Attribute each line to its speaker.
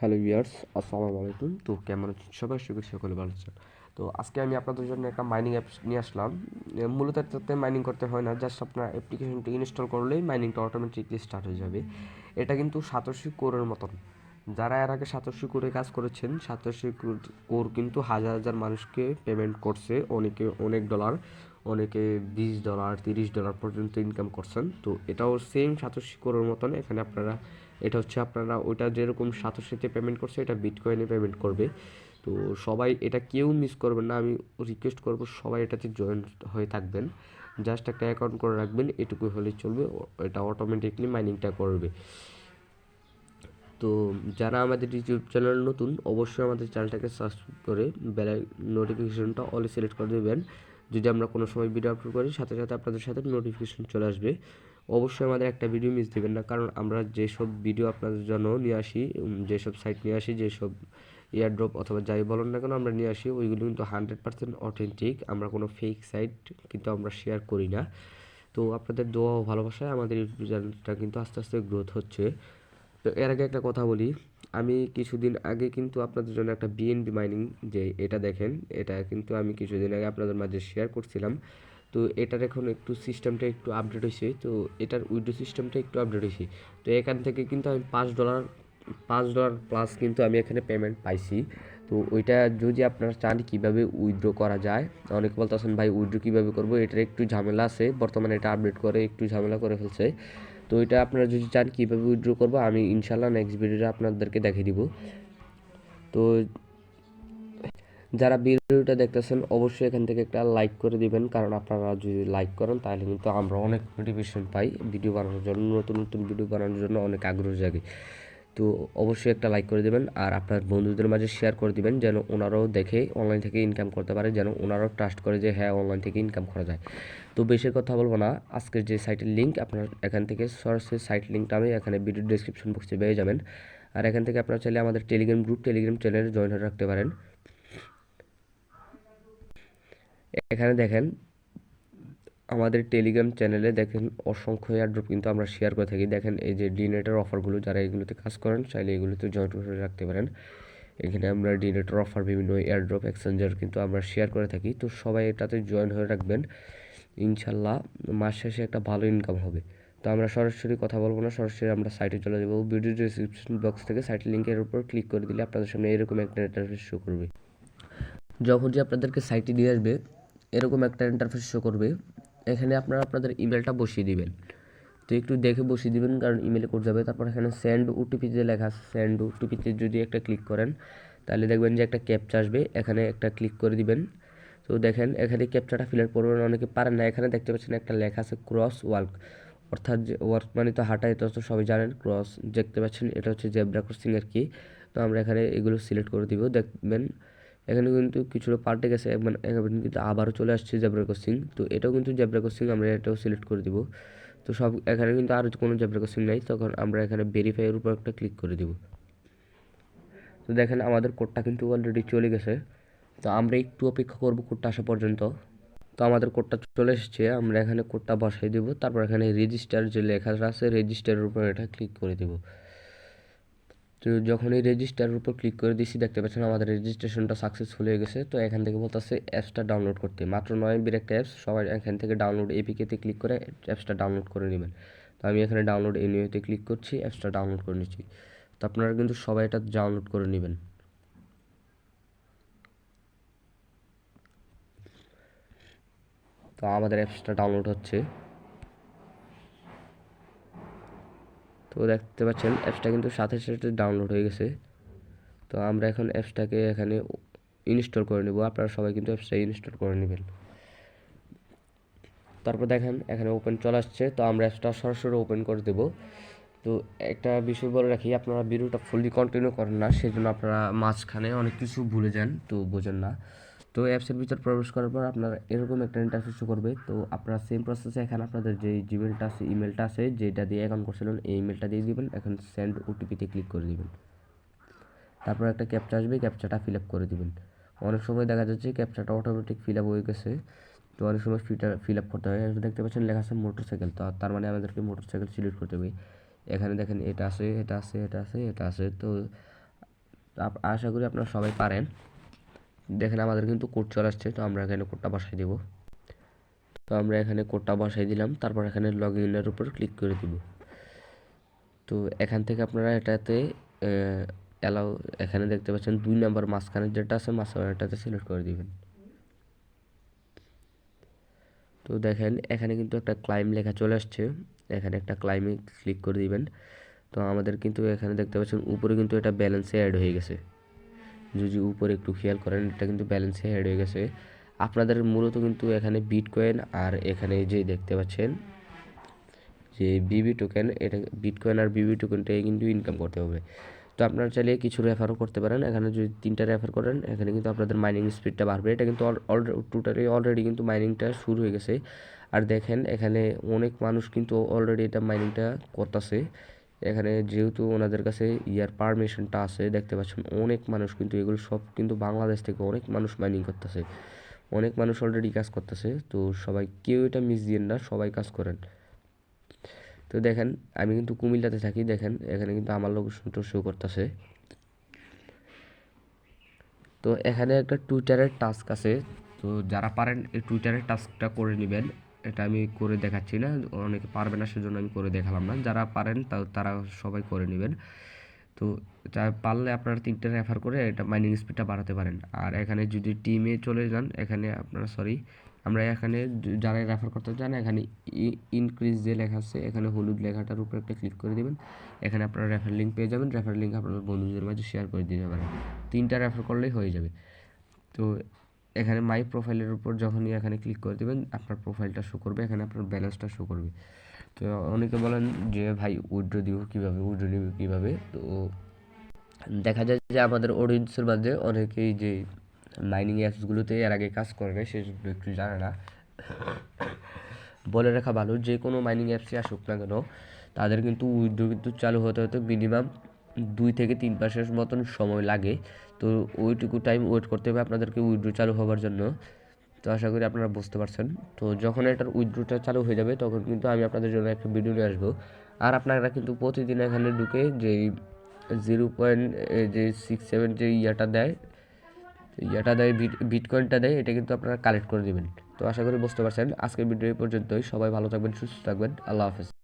Speaker 1: Hello viewers, আসসালামু আলাইকুম। তো কেমন আছেন সবাই? সকলে ভালো আছেন। তো আজকে আমি আপনাদের জন্য একটা মাইনিং অ্যাপস নিয়ে আসলাম। মূলত এটাতে মাইনিং করতে হয় না, জাস্ট আপনার অ্যাপ্লিকেশনটি ইনস্টল করলেই মাইনিংটা অটোমেটিকলি স্টার্ট হয়ে যাবে। এটা কিন্তু সাতোশি কোরের মতন। যারা এর আগে সাতোশি কোরে কাজ করেছেন, সাতোশি কোর কিন্তু হাজার হাজার মানুষকে পেমেন্ট করছে, অনেকে অনেক ডলার, অনেকে $20 $30 পর্যন্ত ইনকাম করছেন। তো এটাও সেম সাতোশি কোরের মতন। এখানে আপনারা এটা হচ্ছে আপনারা ওইটা যেরকম সাতোশিতে পেমেন্ট করছে, এটা বিটকয়েনে পেমেন্ট করবে। তো সবাই এটা কেউ মিস করবেন না, আমি রিকোয়েস্ট করব সবাই এটাতে জয়েন হয়ে থাকবেন। জাস্ট একটা অ্যাকাউন্ট করে রাখবেন, এটুকু হলেই চলবে, এটা অটোমেটিকলি মাইনিংটা করবে। তো যারা আমাদের ইউটিউব চ্যানেল নতুন, অবশ্যই আমাদের চ্যানেলটাকে সাবস্ক্রাইব করে বেল নোটিফিকেশনটা অলে সিলেক্ট করে দেবেন। যদি আমরা কোনো সময় ভিডিও আপলোড করি, সাথে সাথে আপনাদের সাথে নোটিফিকেশন চলে আসবে। অবশ্যই আমাদের একটা ভিডিও মিস দেবেন না, কারণ আমরা যেসব ভিডিও আপনাদের জন্য নিয়ে আসি, যেসব সাইট নিয়ে আসি, যেসব এয়ারড্রপ অথবা যাই বলুন না কেন আমরা নিয়ে আসি, ওইগুলো কিন্তু 100% অথেন্টিক। আমরা কোনো ফেক সাইট কিন্তু আমরা শেয়ার করি না। তো আপনাদের দোয়া ও ভালোবাসায় আমাদের ইউটিউব চ্যানেলটা কিন্তু আস্তে আস্তে গ্রোথ হচ্ছে। তো এর আগে একটা কথা বলি, আমি কিছুদিন আগে কিন্তু আপনাদের জন্য একটা বিএনবি মাইনিং, যে এটা দেখেন, এটা কিন্তু আমি কিছুদিন আগে আপনাদের মাঝে শেয়ার করছিলাম। তো এটার এখন একটু সিস্টেমটা একটু আপডেট হয়েছে, তো এটার উইথড্র সিস্টেমটা একটু আপডেট হয়েছে। তো এখান থেকে কিন্তু আমি $5 প্লাস কিন্তু আমি এখানে পেমেন্ট পাইছি। তো ওইটা যদি আপনারা চান কীভাবে উইথড্র করা যায়, অনেকে বলতেছেন ভাই উইথড্র কীভাবে করবো, এটার একটু ঝামেলা আছে, বর্তমানে এটা আপডেট করে একটু ঝামেলা করে ফেলছে। তো এটা আপনারা যদি চান কীভাবে উইথড্র করবো, আমি ইনশাল্লাহ নেক্সট ভিডিওতে আপনাদেরকে দেখিয়ে দিব। তো যারা ভিডিওটা দেখতেছেন অবশ্যই এখান থেকে একটা লাইক করে দিবেন, কারণ আপনারা যদি লাইক করেন তাহলে কিন্তু আমরা অনেক মোটিভেশন পাই ভিডিও বানানোর জন্য, নতুন নতুন ভিডিও বানানোর জন্য অনেক আগ্রহ জাগে। তো অবশ্যই একটা লাইক করে দেবেন, আর আপনার বন্ধুদের মাঝে শেয়ার করে দিবেন, যেন ওনারাও দেখে অনলাইন থেকে ইনকাম করতে পারে, যেন ওনারাও ট্রাস্ট করে যে হ্যাঁ অনলাইন থেকে ইনকাম করা যায়। তো বেশি কথা বলবো না, আজকের যে সাইটের লিঙ্ক আপনার এখান থেকে সরাসরি সাইট লিঙ্কটা আমি এখানে ভিডিও ডেসক্রিপশন বক্সে পেয়ে যাবেন। আর এখান থেকে আপনারা চাইলে আমাদের টেলিগ্রাম গ্রুপ, টেলিগ্রাম চ্যানেলে জয়েন হয়ে রাখতে পারেন। এখানে দেখেন আমাদের টেলিগ্রাম চ্যানেলে দেখেন অসংখ্য এয়ারড্রপ কিন্তু আমরা শেয়ার করে থাকি। দেখেন এই যে ডিনেটার অফারগুলো, যারা এগুলোতে কাজ করেন চাইলে এগুলোতে জয়েন করে রাখতে পারেন। এখানে আমরা ডিনেটার অফার, বিভিন্ন এয়ারড্রপ এক্সচেঞ্জার কিন্তু আমরা শেয়ার করে থাকি। তো সবাই এটাতে জয়েন হয়ে রাখবেন, ইনশাল্লাহ মাস শেষে একটা ভালো ইনকাম হবে। তো আমরা সরাসরি কথা বলবো না, সরাসরি আমরা সাইটে চলে যাবো। ভিডিও ডিসক্রিপশন বক্স থেকে সাইটের লিঙ্কের উপর ক্লিক করে দিলে আপনাদের সামনে এরকম একটা ইন্টারফেস শো করবে। যখন যে আপনাদেরকে সাইটে নিয়ে আসবে, এরকম একটা ইন্টারফেস শো করবে। এখানে আপনারা আপনাদের ইমেলটা বসিয়ে দিবেন। তো একটু দেখে বসিয়ে দিবেন, কারণ ইমেলে কোড যাবে। তারপর এখানে সেন্ড ওটিপি যে লেখা আছে, সেন্ড ওটিপিতে যদি একটা ক্লিক করেন তাহলে দেখবেন যে একটা ক্যাপচা আসবে, এখানে একটা ক্লিক করে দিবেন। তো দেখেন এখানে ক্যাপচাটা ফিল আপ করবেন, অনেকে পারেন না। এখানে দেখতে পাচ্ছেন একটা লেখা আছে ক্রস ওয়ার্ক, অর্থাৎ যে ওয়ার্ক মানে তো হাঁটা, এটা তো সবাই জানেন। ক্রস দেখতে পাচ্ছেন, এটা হচ্ছে জেব্রা ক্রসিং আর কি। তো আমরা এখানে এগুলো সিলেক্ট করে দিব। দেখবেন এখানে কিন্তু কিছুটা পাল্টে গেছে, মানে কিন্তু আবারও চলে আসছে জেব্রা ক্রসিং। তো এটাও কিন্তু জেব্রা ক্রসিং, আমরা এটাও সিলেক্ট করে দিব। তো সব এখানে কিন্তু আর কোনো জেব্রা ক্রসিং নাই, তখন আমরা এখানে ভেরিফাইয়ের উপর একটা ক্লিক করে দিব। তো দেখেন আমাদের কোডটা কিন্তু অলরেডি চলে গেছে। তো আমরা একটু অপেক্ষা করব কোডটা আসা পর্যন্ত। তো আমাদের কোডটা চলে এসেছে, আমরা এখানে কোডটা বসাই দেব। তারপর এখানে রেজিস্টার যে লেখা আছে, রেজিস্টারের উপর এটা ক্লিক করে দেব। তো যখন এই রেজিস্টারের উপর ক্লিক করে দিয়েছি, দেখতে পাচ্ছেন আমাদের রেজিস্ট্রেশনটা সাকসেসফুল হয়ে গেছে। তো এখান থেকে বলতেছে অ্যাপসটা ডাউনলোড করতে, মাত্র 9 MB একটা অ্যাপস, সবাই এখান থেকে ডাউনলোড এপিকেতে ক্লিক করে অ্যাপসটা ডাউনলোড করে নেবেন। তো আমি এখানে ডাউনলোড এনিওতে ক্লিক করছি, অ্যাপসটা ডাউনলোড করে নিচ্ছি। তো আপনারা কিন্তু সবাই এটা ডাউনলোড করে নেবেন। তো আমাদের অ্যাপসটা ডাউনলোড হচ্ছে। তো দেখতে পাচ্ছেন অ্যাপসটা কিন্তু সাথে সাথে ডাউনলোড হয়ে গেছে। তো আমরা এখন অ্যাপসটাকে এখানে ইনস্টল করে নেব। আপনারা সবাই কিন্তু অ্যাপসটা ইনস্টল করে নেবেন। তারপর দেখেন এখানে ওপেন চলে আসছে। তো আমরা অ্যাপসটা সরাসরি ওপেন করে দেব। তো একটা বিষয় বলে রাখি, আপনারা ভিডিওটা ফুললি কন্টিনিউ করেন না, সেই জন্য আপনারা মাঝখানে অনেক কিছু ভুলে যান, তো বোঝেন না। তো অ্যাপসের ভিতর প্রবেশ করার পর আপনার এরকম একটা ইন্টারফেস করবে। তো আপনারা সেম প্রসেসে এখানে আপনাদের যে জিমেলটা আছে, ইমেলটা আছে, যেটা দিয়ে অ্যাকাউন্ট করছিলেন, এই ইমেলটা দিয়ে দিবেন। এখন সেন্ড ওটিপিতে ক্লিক করে দিবেন। তারপর একটা ক্যাপচা আসবে, ক্যাপচাটা ফিল আপ করে দিবেন। অনেক সময় দেখা যাচ্ছে ক্যাপচাটা অটোমেটিক ফিল আপ হয়ে গেছে, তো অনেক সময় ফিল আপ করতে হয়। দেখতে পাচ্ছেন লেখা আছে মোটরসাইকেল, তো তার মানে আমাদেরকে মোটরসাইকেল সিলেক্ট করতে হবে। এখানে দেখেন এটা আছে, এটা আছে, এটা আছে, এটা আছে। তো তো আশা করি আপনারা সবাই পারেন। দেখেন আমাদের কিন্তু কোড চলে আসছে, তো আমরা এখানে কোডটা বসাই দেব। তো আমরা এখানে কোডটা বসাই দিলাম, তারপর এখানে লগ ইনের উপর ক্লিক করে দিব। তো এখান থেকে আপনারা এটাতে অ্যালাউ, এখানে দেখতে পাচ্ছেন 2 নাম্বার মাঝখানে যেটা আছে মাঝখানেরটাতে সিলেক্ট করে দিবেন। তো দেখেন এখানে কিন্তু একটা ক্লাইম লেখা চলে আসছে, এখানে একটা ক্লাইমে ক্লিক করে দিবেন। তো আমাদের কিন্তু এখানে দেখতে পাচ্ছেন উপরে কিন্তু এটা ব্যালেন্সে অ্যাড হয়ে গেছে। যদি উপরে একটু খেয়াল করেন এটা কিন্তু ব্যালেন্সে অ্যাড হয়ে গেছে। আপনাদের মূলত কিন্তু এখানে বিটকয়েন আর এখানে যে দেখতে পাচ্ছেন যে বিবি টোকেন, এটা বিটকয়েন আর বিবি টোকেনটাই কিন্তু ইনকাম করতে হবে। তো আপনারা চাইলে কিছু রেফারও করতে পারেন। এখানে যদি 3টা রেফার করেন এখানে কিন্তু আপনাদের মাইনিং স্পিডটা বাড়বে। এটা কিন্তু অলরেডি কিন্তু মাইনিংটা শুরু হয়ে গেছে। আর দেখেন এখানে অনেক মানুষ কিন্তু অলরেডি এটা মাইনিংটা করতেছে। এখানে যেহেতু ওনাদের কাছে পারমিশনটা আছে, দেখতে পাচ্ছেন অনেক মানুষ কিন্তু, এগুলো সব কিন্তু বাংলাদেশ থেকে অনেক মানুষ মাইনিং করতেছে, অনেক মানুষ অলরেডি কাজ করতেছে। তো সবাই কেউ এটা মিস দিয়েন না, সবাই কাজ করেন। তো দেখেন আমি কিন্তু কুমিল্লাতে থাকি, দেখেন এখানে কিন্তু আমার লোকেশনটা শো করতেছে। তো এখানে একটা টুইটারের টাস্ক আছে, তো যারা পারেন এই টুইটারের টাস্কটা করে নেবেন। এটা আমি করে দেখাচ্ছি না, অনেকে পারবে না সেজন্য আমি করে দেখালাম না। যারা পারেন তারা সবাই করে নেবেন। তো তা পারলে আপনারা 3টা রেফার করে এটা মাইনিং স্পিডটা বাড়াতে পারেন। আর এখানে যদি টিমে চলে যান, এখানে আপনারা আমরা এখানে যারা রেফার করতে চান এখানে ইনক্রিজ যে লেখা আছে এখানে হলুদ লেখাটার উপর একটা ক্লিক করে দেবেন। এখানে আপনারা রেফার লিঙ্ক পেয়ে যাবেন, রেফার লিঙ্ক আপনাদের বন্ধুদের মাঝে শেয়ার করে দিতে পারেন। 3টা রেফার করলেই হয়ে যাবে। তো এখানে মাই প্রোফাইলের উপর যখনই এখানে ক্লিক করে দেবেন আপনার প্রোফাইলটা শো করবে, এখানে আপনার ব্যালেন্সটা শো করবে। তো অনেকে বলেন যে ভাই উইথড্র দিব কীভাবে, উইথড্র নিব কীভাবে। তো দেখা যায় যে আমাদের অডিয়েন্সের মাঝে অনেকেই যে মাইনিং অ্যাপসগুলোতে এর আগে কাজ করে না, সেজন্য একটু জানে না। বলে রাখা ভালো, যে কোনো মাইনিং অ্যাপসে আসুক না কেন তাদের কিন্তু উইথড্র কিন্তু চালু হতে হতে মিনিমাম 2 থেকে 3 মাসের মতন সময় লাগে। তো ওইটুকু টাইম ওয়েট করতে হবে আপনাদেরকে উইথড্র চালু হওয়ার জন্য। তো আশা করি আপনারা বুঝতে পারছেন। তো যখন এটার উইথড্রটা চালু হয়ে যাবে তখন কিন্তু আমি আপনাদের জন্য একটা ভিডিও নিয়ে আসবো। আর আপনারা কিন্তু প্রতিদিন এখানে ঢুকে যেই 0.67 যে দেয় বিটকয়েনটা দেয়, এটা কিন্তু আপনারা কালেক্ট করে দেবেন। তো আশা করি বুঝতে পারছেন। আজকের ভিডিও এই পর্যন্তই। সবাই ভালো থাকবেন, সুস্থ থাকবেন। আল্লাহ হাফেজ।